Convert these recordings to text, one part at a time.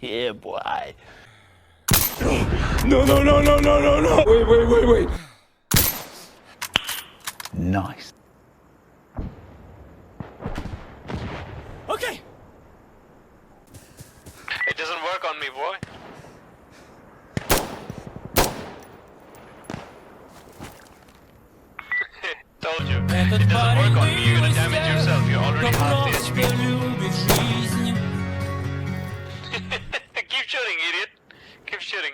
Yeah, boy. No, no, no, no, no, no, no! Wait. Nice. Okay. It doesn't work on me, boy. Told you. It doesn't work on me. You're gonna damage yourself. You're already half the HP. Keep shooting, idiot. Keep shooting.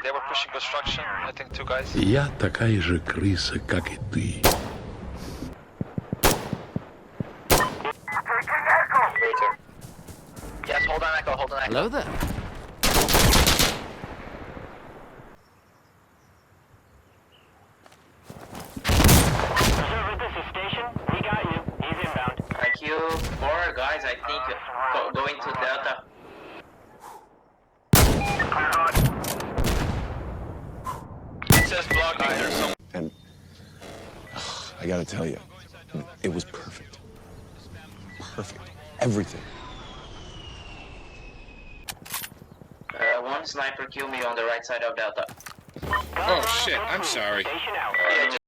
They were pushing construction. I think 2 guys. Я такая же крыса, как и ты. Yes, hold on, Echo. Hold on, Echo. Hello there. Observer, this is station. We got you. He's inbound. IQ 4 guys, I think, going to Delta. It says blocking. There's some. And I gotta tell you, it was perfect. Perfect. Everything. One sniper killed me on the right side of Delta. Oh shit, I'm sorry. Station out. Yeah,